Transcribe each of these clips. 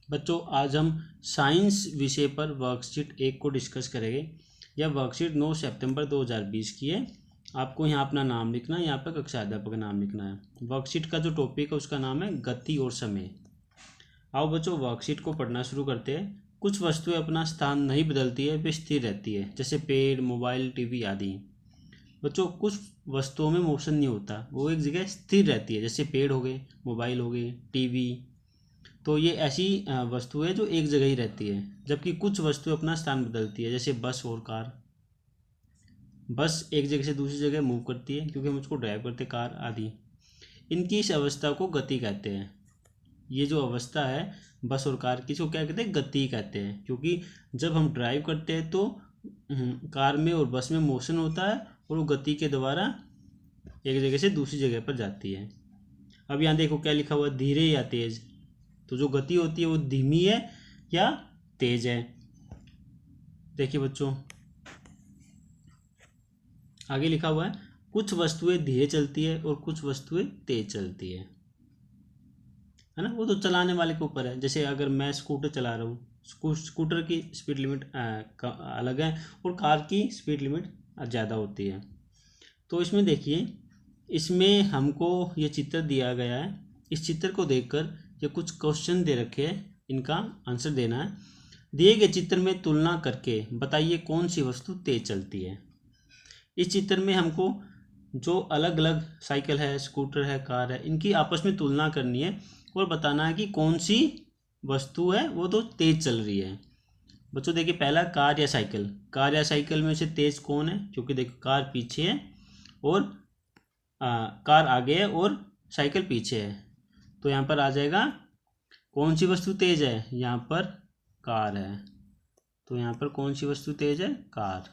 बच्चों आज हम साइंस विषय पर वर्कशीट 1 को डिस्कस करेंगे। यह वर्कशीट 9 सितंबर 2020 की है। आपको यहाँ अपना नाम लिखना है, यहाँ पर कक्षा अध्यापक का नाम लिखना है। वर्कशीट का जो टॉपिक है उसका नाम है गति और समय। आओ बच्चों वर्कशीट को पढ़ना शुरू करते हैं। कुछ वस्तुएं अपना स्थान नहीं बदलती है, वे स्थिर रहती है, जैसे पेड़, मोबाइल, टीवी आदि। बच्चों कुछ वस्तुओं में मोशन नहीं होता, वो एक जगह स्थिर रहती है, जैसे पेड़ हो गए, मोबाइल हो गए, टीवी। तो ये ऐसी वस्तु है जो एक जगह ही रहती है। जबकि कुछ वस्तुएं अपना स्थान बदलती है, जैसे बस और कार। बस एक जगह से दूसरी जगह मूव करती है क्योंकि हम उसको ड्राइव करते, कार आदि। इनकी इस अवस्था को गति कहते हैं। ये जो अवस्था है बस और कार की, इसको क्या कहते हैं? गति कहते हैं। क्योंकि जब हम ड्राइव करते हैं तो कार में और बस में मोशन होता है और वो गति के द्वारा एक जगह से दूसरी जगह पर जाती है। अब यहाँ देखो क्या लिखा हुआ है, धीरे या तेज। तो जो गति होती है वो धीमी है या तेज है। देखिए बच्चों आगे लिखा हुआ है, कुछ वस्तुएं धीरे चलती है और कुछ वस्तुएं तेज चलती है ना। वो तो चलाने वाले के ऊपर है। जैसे अगर मैं स्कूटर चला रहा हूँ, स्कूटर की स्पीड लिमिट अलग है और कार की स्पीड लिमिट ज़्यादा होती है। तो इसमें देखिए, इसमें हमको ये चित्र दिया गया है। इस चित्र को देखकर ये कुछ क्वेश्चन दे रखे हैं, इनका आंसर देना है। दिए गए चित्र में तुलना करके बताइए कौन सी वस्तु तेज चलती है। इस चित्र में हमको जो अलग अलग साइकिल है, स्कूटर है, कार है, इनकी आपस में तुलना करनी है और बताना है कि कौन सी वस्तु है वो तो तेज चल रही है। बच्चों देखिए, पहला कार या साइकिल। कार या साइकिल में से तेज कौन है? क्योंकि देखो कार पीछे है और कार आगे है और साइकिल पीछे है। तो यहाँ पर आ जाएगा कौन सी वस्तु तेज है? यहाँ पर कार है। तो यहाँ पर कौन सी वस्तु तेज है? कार।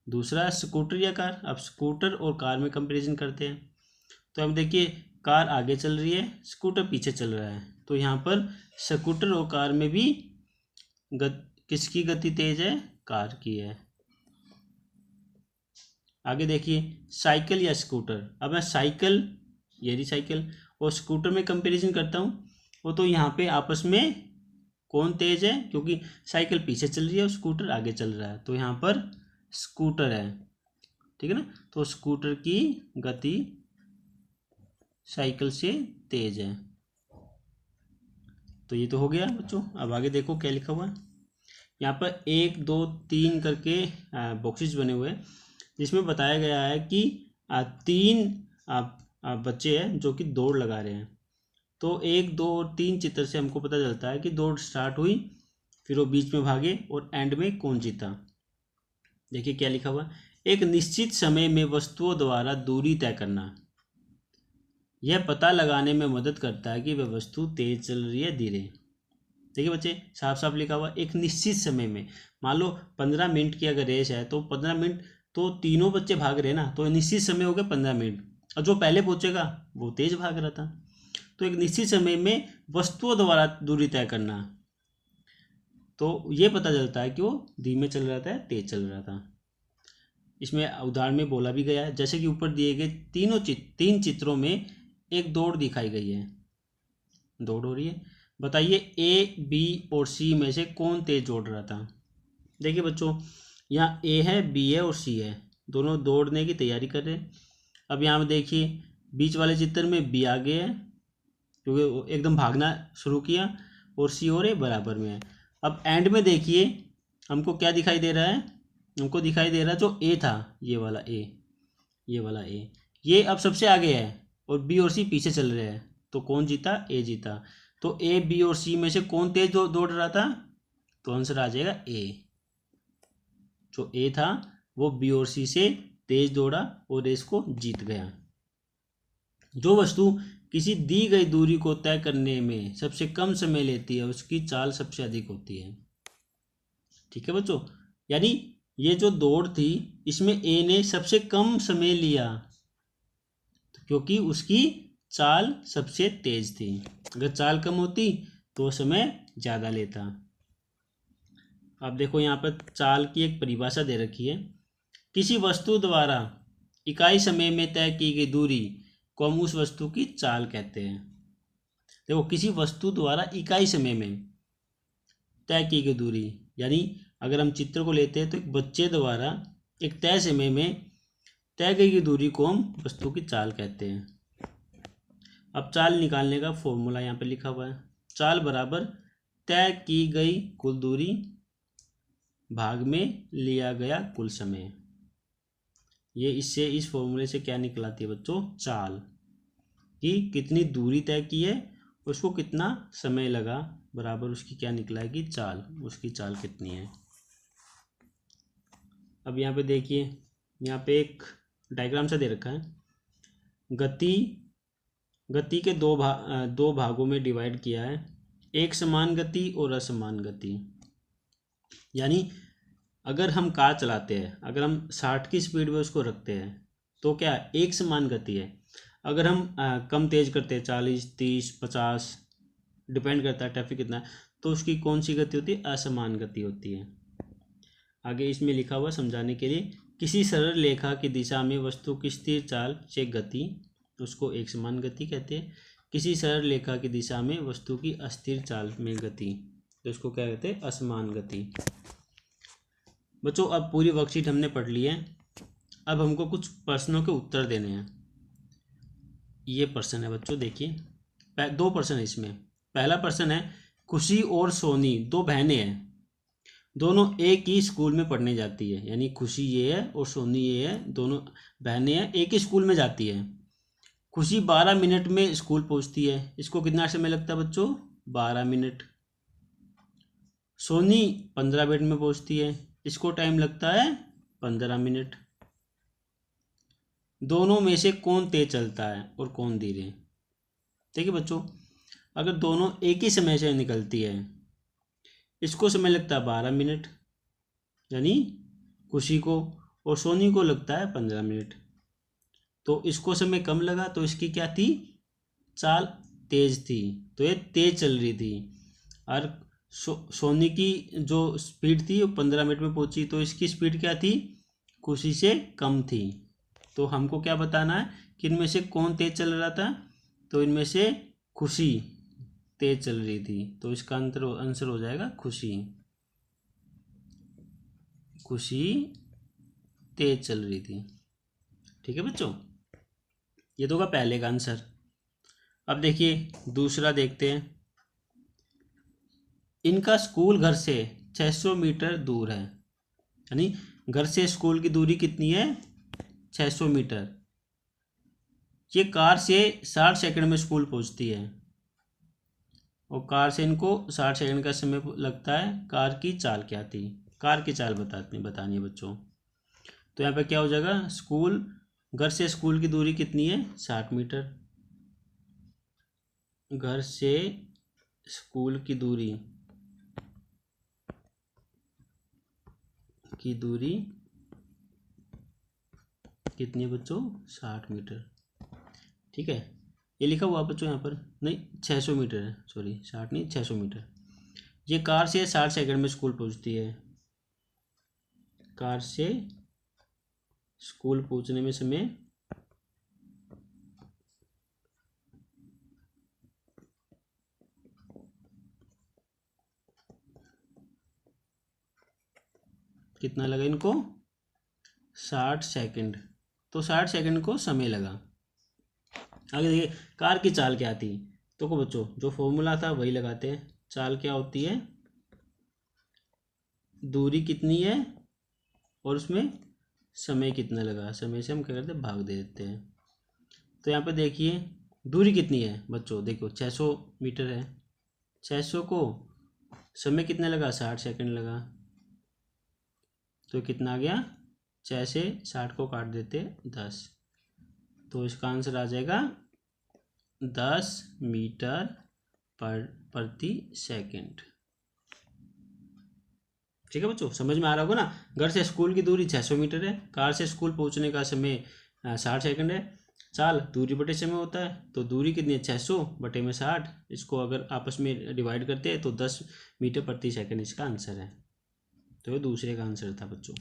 दूसरा स्कूटर या कार। अब स्कूटर और कार में कंपैरिजन करते हैं। तो अब देखिए, कार आगे चल रही है, स्कूटर पीछे चल रहा है। तो यहाँ पर स्कूटर और कार में भी किसकी गति तेज है? कार की है। आगे देखिए, साइकिल या स्कूटर। अब मैं साइकिल, ये रही साइकिल, और स्कूटर में कंपैरिजन करता हूँ। वो तो यहाँ पे आपस में कौन तेज है? क्योंकि साइकिल पीछे चल रही है और स्कूटर आगे चल रहा है। तो यहाँ पर स्कूटर है, ठीक है ना। तो स्कूटर की गति साइकिल से तेज है। तो ये तो हो गया बच्चों। अब आगे देखो क्या लिखा हुआ है। यहाँ पर 1, 2, 3 करके बॉक्सेस बने हुए हैं, जिसमें बताया गया है कि 3 बच्चे हैं जो कि दौड़ लगा रहे हैं। तो 1, 2 और 3 चित्र से हमको पता चलता है कि दौड़ स्टार्ट हुई, फिर वो बीच में भागे और एंड में कौन जीता। देखिए क्या लिखा हुआ है, एक निश्चित समय में वस्तुओं द्वारा दूरी तय करना यह पता लगाने में मदद करता है कि वह वस्तु तेज चल रही है, धीरे। देखिए बच्चे, साफ साफ लिखा हुआ एक निश्चित समय में। मान लो 15 मिनट की अगर रेस है तो 15 मिनट तो तीनों बच्चे भाग रहे हैं ना, तो निश्चित समय हो गया 15 मिनट, और जो पहले पहुंचेगा वो तेज भाग रहा था। तो एक निश्चित समय में वस्तुओं द्वारा दूरी तय करना, तो ये पता चलता है कि वो धीमे चल रहा था, तेज चल रहा था। इसमें उदाहरण में बोला भी गया है, जैसे कि ऊपर दिए गए तीन चित्रों में एक दौड़ दिखाई गई है, दौड़ हो रही है। बताइए ए, बी और सी में से कौन तेज दौड़ रहा था। देखिए बच्चों, यहाँ ए है, बी है और सी है, दोनों दौड़ने की तैयारी कर रहे हैं। अब यहाँ देखिए, बीच वाले चित्र में बी आगे है क्योंकि वो एकदम भागना शुरू किया, और सी और ए बराबर में है। अब एंड में देखिए हमको क्या दिखाई दे रहा है, हमको दिखाई दे रहा है जो ए था, ये वाला ए, ये वाला ए, ये अब सबसे आगे है और बी और सी पीछे चल रहे हैं। तो कौन जीता? ए जीता। तो ए, बी और सी में से कौन तेज दौड़ रहा था? तो आंसर आ जाएगा ए। जो ए था वो बी और सी से तेज दौड़ा और रेस को जीत गया। जो वस्तु किसी दी गई दूरी को तय करने में सबसे कम समय लेती है उसकी चाल सबसे अधिक होती है। ठीक है बच्चों, यानी ये जो दौड़ थी इसमें ए ने सबसे कम समय लिया क्योंकि उसकी चाल सबसे तेज थी। अगर चाल कम होती तो समय ज़्यादा लेता। अब देखो यहाँ पर चाल की एक परिभाषा दे रखी है, किसी वस्तु द्वारा इकाई समय में तय की गई दूरी को हम उस वस्तु की चाल कहते हैं। देखो, किसी वस्तु द्वारा इकाई समय में तय की गई दूरी, यानी अगर हम चित्र को लेते हैं तो एक बच्चे द्वारा एक तय समय में तय की गई दूरी को हम वस्तु की चाल कहते हैं। अब चाल निकालने का फॉर्मूला यहाँ पे लिखा हुआ है। चाल बराबर तय की गई कुल दूरी भाग में लिया गया कुल समय। ये इससे इस फॉर्मूले से क्या निकलाती है बच्चों? चाल, कि कितनी दूरी तय की है, उसको कितना समय लगा, बराबर उसकी क्या निकलाएगी? चाल। उसकी चाल कितनी है। अब यहाँ पे देखिए, यहाँ पे एक डायग्राम सा दे रखा है। गति के दो भागों में डिवाइड किया है, एक समान गति और असमान गति। यानी अगर हम कार चलाते हैं, अगर हम 60 की स्पीड में उसको रखते हैं तो क्या एक समान गति है। अगर हम कम तेज करते हैं, 40, 30, 50, डिपेंड करता है ट्रैफिक कितना है, तो उसकी कौन सी गति होती है? असमान गति होती है। आगे इसमें लिखा हुआ समझाने के लिए, किसी सरल रेखा की दिशा में वस्तु की स्थिर चाल से गति, उसको एक समान गति कहते हैं। किसी सरल रेखा की दिशा में वस्तु की अस्थिर चाल में गति, तो इसको क्या कहते हैं? असमान गति। बच्चों, अब पूरी वर्कशीट हमने पढ़ ली है। अब हमको कुछ प्रश्नों के उत्तर देने हैं। ये प्रश्न है बच्चों, देखिए, 2 प्रश्न है इसमें। पहला प्रश्न है, खुशी और सोनी 2 बहनें हैं, दोनों एक ही स्कूल में पढ़ने जाती है। यानी खुशी ये है और सोनी ये है, दोनों बहनें हैं, एक ही स्कूल में जाती है। खुशी 12 मिनट में स्कूल पहुंचती है, इसको कितना समय लगता है बच्चों? 12 मिनट। सोनी 15 मिनट में पहुंचती है, इसको टाइम लगता है 15 मिनट। दोनों में से कौन तेज चलता है और कौन धीरे? देखिए बच्चों, अगर दोनों एक ही समय से निकलती है, इसको समय लगता है 12 मिनट, यानी खुशी को, और सोनी को लगता है 15 मिनट। तो इसको समय कम लगा, तो इसकी क्या थी? चाल तेज थी, तो ये तेज चल रही थी। और सोनी की जो स्पीड थी वो 15 मिनट में पहुंची, तो इसकी स्पीड क्या थी? खुशी से कम थी। तो हमको क्या बताना है कि इनमें से कौन तेज चल रहा था? तो इनमें से खुशी तेज चल रही थी, तो इसका आंसर हो जाएगा खुशी। खुशी तेज चल रही थी। ठीक है बच्चों, ये तो होगा पहले का आंसर। अब देखिए दूसरा देखते हैं। इनका स्कूल घर से 600 मीटर दूर है, यानी घर से स्कूल की दूरी कितनी है? 600 मीटर। ये कार से 60 सेकंड में स्कूल पहुंचती है, और कार से इनको 60 सेकंड का समय लगता है। कार की चाल क्या थी? कार की चाल बतानी है बच्चों। तो यहाँ पे क्या हो जाएगा? स्कूल, घर से स्कूल की दूरी कितनी है? 60 मीटर। घर से स्कूल की दूरी कितनी है बच्चों? 60 मीटर। ठीक है, ये लिखा हुआ बच्चों यहाँ पर, नहीं 600 मीटर है, सॉरी 60 नहीं 600 मीटर। ये कार से 60 सेकंड में स्कूल पहुंचती है। कार से स्कूल पहुंचने में समय कितना लगा इनको? 60 सेकंड। तो 60 सेकंड को समय लगा। आगे देखिए, कार की चाल क्या थी? तो को बच्चों, जो फॉर्मूला था वही लगाते हैं। चाल क्या होती है? दूरी कितनी है और उसमें समय कितना लगा, समय से हम क्या करते हैं? भाग दे देते हैं। तो यहाँ पे देखिए दूरी कितनी है बच्चों, देखो 600 मीटर है, 600 को समय कितना लगा? 60 सेकंड लगा। तो कितना आ गया? 6 से 60 को काट देते 10, तो इसका आंसर आ जाएगा 10 मीटर प्रति सेकंड। ठीक है बच्चों, समझ में आ रहा होगा ना? घर से स्कूल की दूरी 600 मीटर है, कार से स्कूल पहुंचने का समय 60 सेकंड है। चाल दूरी बटे समय होता है, तो दूरी कितनी है? 600 बटे में 60। इसको अगर आपस में डिवाइड करते हैं तो 10 मीटर प्रति सेकंड इसका आंसर है। तो ये दूसरे का आंसर था बच्चों।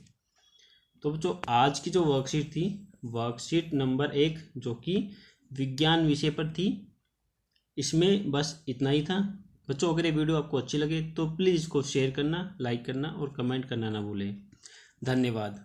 तो बच्चों, आज की जो वर्कशीट थी, वर्कशीट नंबर 1, जो कि विज्ञान विषय पर थी, इसमें बस इतना ही था बच्चों। अगर ये वीडियो आपको अच्छी लगे तो प्लीज़ इसको शेयर करना, लाइक करना और कमेंट करना ना भूलें। धन्यवाद।